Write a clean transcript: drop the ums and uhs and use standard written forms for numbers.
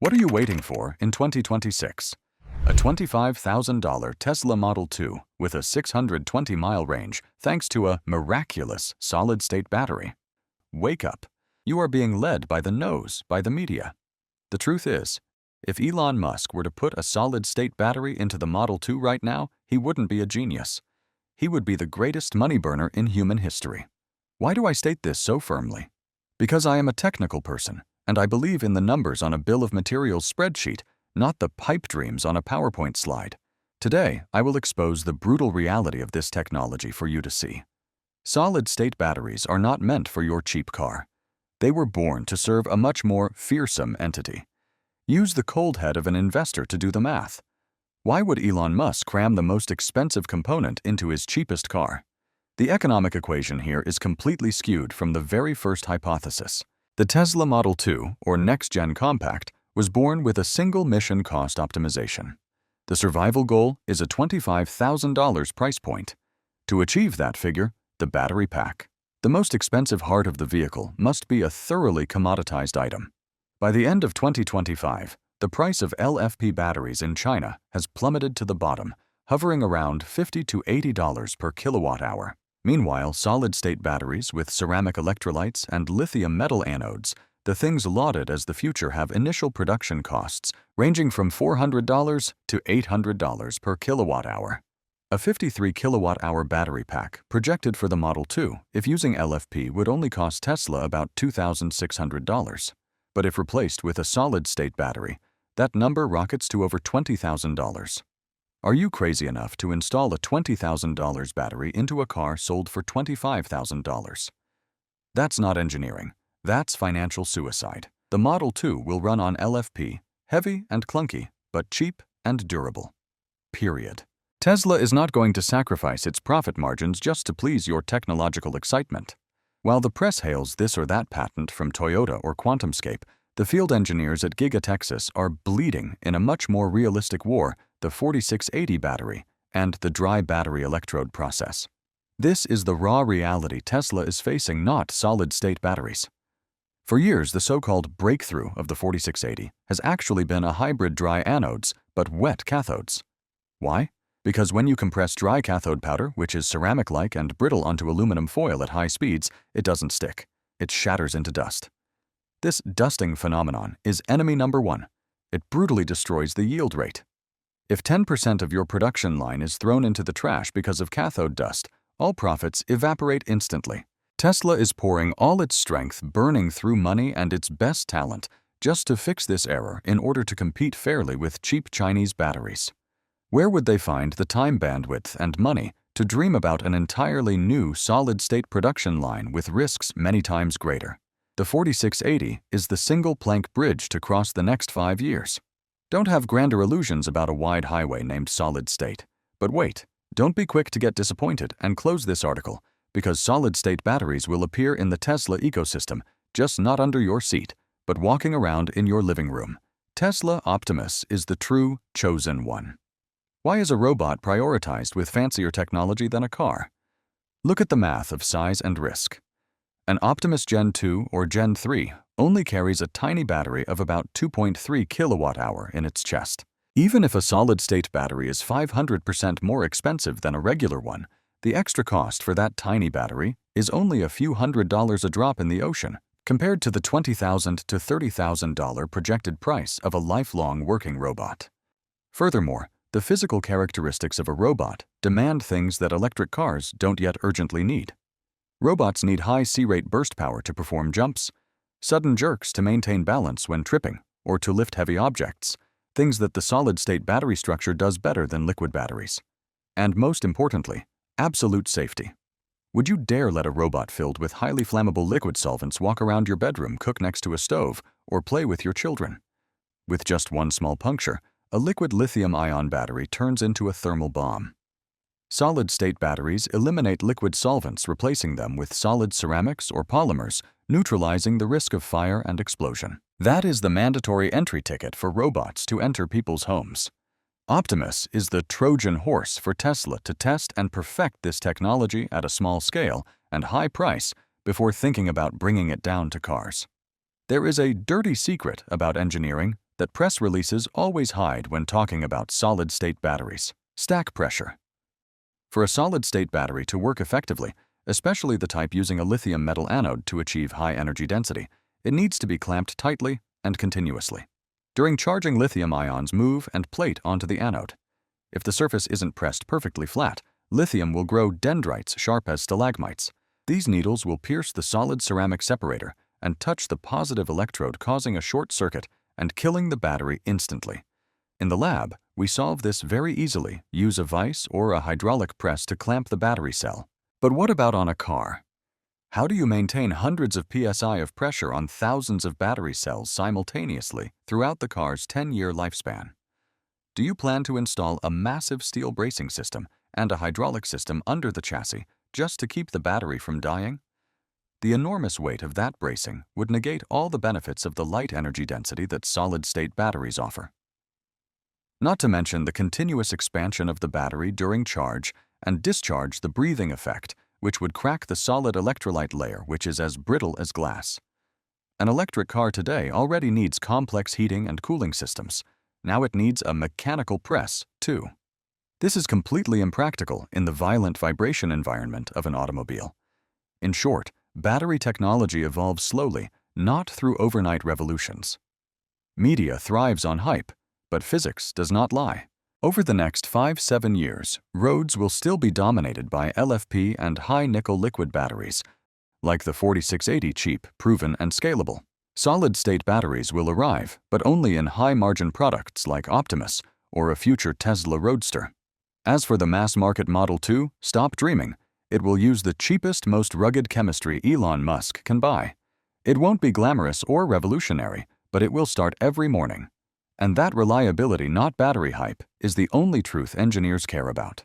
What are you waiting for in 2026? A $25,000 Tesla Model 2 with a 620-mile range thanks to a miraculous solid-state battery. Wake up. You are being led by the nose by the media. The truth is, if Elon Musk were to put a solid-state battery into the Model 2 right now, he wouldn't be a genius. He would be the greatest money burner in human history. Why do I state this so firmly? Because I am a technical person, and I believe in the numbers on a bill of materials spreadsheet, not the pipe dreams on a PowerPoint slide. Today, I will expose the brutal reality of this technology for you to see. Solid-state batteries are not meant for your cheap car. They were born to serve a much more fearsome entity. Use the cold head of an investor to do the math. Why would Elon Musk cram the most expensive component into his cheapest car? The economic equation here is completely skewed from the very first hypothesis. The Tesla Model 2, or next-gen compact, was born with a single mission cost optimization. The survival goal is a $25,000 price point. To achieve that figure, the battery pack. The most expensive heart of the vehicle must be a thoroughly commoditized item. By the end of 2025, the price of LFP batteries in China has plummeted to the bottom, hovering around $50 to $80 per kilowatt-hour. Meanwhile, solid-state batteries with ceramic electrolytes and lithium metal anodes, the things lauded as the future, have initial production costs ranging from $400 to $800 per kilowatt-hour. A 53 kilowatt-hour battery pack projected for the Model 2, if using LFP, would only cost Tesla about $2,600. But if replaced with a solid-state battery, that number rockets to over $20,000. Are you crazy enough to install a $20,000 battery into a car sold for $25,000? That's not engineering. That's financial suicide. The Model 2 will run on LFP, heavy and clunky, but cheap and durable. Period. Tesla is not going to sacrifice its profit margins just to please your technological excitement. While the press hails this or that patent from Toyota or QuantumScape, the field engineers at Giga Texas are bleeding in a much more realistic war, the 4680 battery, and the dry battery electrode process. This is the raw reality Tesla is facing, not solid-state batteries. For years, the so-called breakthrough of the 4680 has actually been a hybrid dry anodes, but wet cathodes. Why? Because when you compress dry cathode powder, which is ceramic-like and brittle, onto aluminum foil at high speeds, it doesn't stick. It shatters into dust. This dusting phenomenon is enemy number one. It brutally destroys the yield rate. If 10% of your production line is thrown into the trash because of cathode dust, all profits evaporate instantly. Tesla is pouring all its strength, burning through money and its best talent, just to fix this error in order to compete fairly with cheap Chinese batteries. Where would they find the time, bandwidth, and money to dream about an entirely new solid-state production line with risks many times greater? The 4680 is the single-plank bridge to cross the next 5 years. Don't have grander illusions about a wide highway named solid-state. But wait, don't be quick to get disappointed and close this article, because solid-state batteries will appear in the Tesla ecosystem, just not under your seat, but walking around in your living room. Tesla Optimus is the true chosen one. Why is a robot prioritized with fancier technology than a car? Look at the math of size and risk. An Optimus Gen 2 or Gen 3 only carries a tiny battery of about 2.3 kilowatt-hour in its chest. Even if a solid-state battery is 500% more expensive than a regular one, the extra cost for that tiny battery is only a few $100s a drop in the ocean, compared to the $20,000 to $30,000 projected price of a lifelong working robot. Furthermore, the physical characteristics of a robot demand things that electric cars don't yet urgently need. Robots need high C-rate burst power to perform jumps, sudden jerks to maintain balance when tripping, or to lift heavy objects, things that the solid-state battery structure does better than liquid batteries. And most importantly, absolute safety. Would you dare let a robot filled with highly flammable liquid solvents walk around your bedroom, cook next to a stove, or play with your children? With just one small puncture, a liquid lithium-ion battery turns into a thermal bomb. Solid-state batteries eliminate liquid solvents, replacing them with solid ceramics or polymers, neutralizing the risk of fire and explosion. That is the mandatory entry ticket for robots to enter people's homes. Optimus is the Trojan horse for Tesla to test and perfect this technology at a small scale and high price before thinking about bringing it down to cars. There is a dirty secret about engineering that press releases always hide when talking about solid-state batteries: stack pressure. For a solid-state battery to work effectively, especially the type using a lithium metal anode to achieve high energy density, it needs to be clamped tightly and continuously. During charging, lithium ions move and plate onto the anode. If the surface isn't pressed perfectly flat, lithium will grow dendrites sharp as stalagmites. These needles will pierce the solid ceramic separator and touch the positive electrode, causing a short circuit and killing the battery instantly. In the lab, we solve this very easily. Use a vise or a hydraulic press to clamp the battery cell. But what about on a car? How do you maintain hundreds of psi of pressure on thousands of battery cells simultaneously throughout the car's 10-year lifespan? Do you plan to install a massive steel bracing system and a hydraulic system under the chassis just to keep the battery from dying? The enormous weight of that bracing would negate all the benefits of the light energy density that solid-state batteries offer. Not to mention the continuous expansion of the battery during charge and discharge, the breathing effect, which would crack the solid electrolyte layer, which is as brittle as glass. An electric car today already needs complex heating and cooling systems. Now it needs a mechanical press, too. This is completely impractical in the violent vibration environment of an automobile. In short, battery technology evolves slowly, not through overnight revolutions. Media thrives on hype, but physics does not lie. Over the next 5-7 years, roads will still be dominated by LFP and high-nickel liquid batteries, like the 4680, cheap, proven, and scalable. Solid-state batteries will arrive, but only in high-margin products like Optimus or a future Tesla Roadster. As for the mass-market Model 2, stop dreaming. It will use the cheapest, most rugged chemistry Elon Musk can buy. It won't be glamorous or revolutionary, but it will start every morning. And that reliability, not battery hype, is the only truth engineers care about.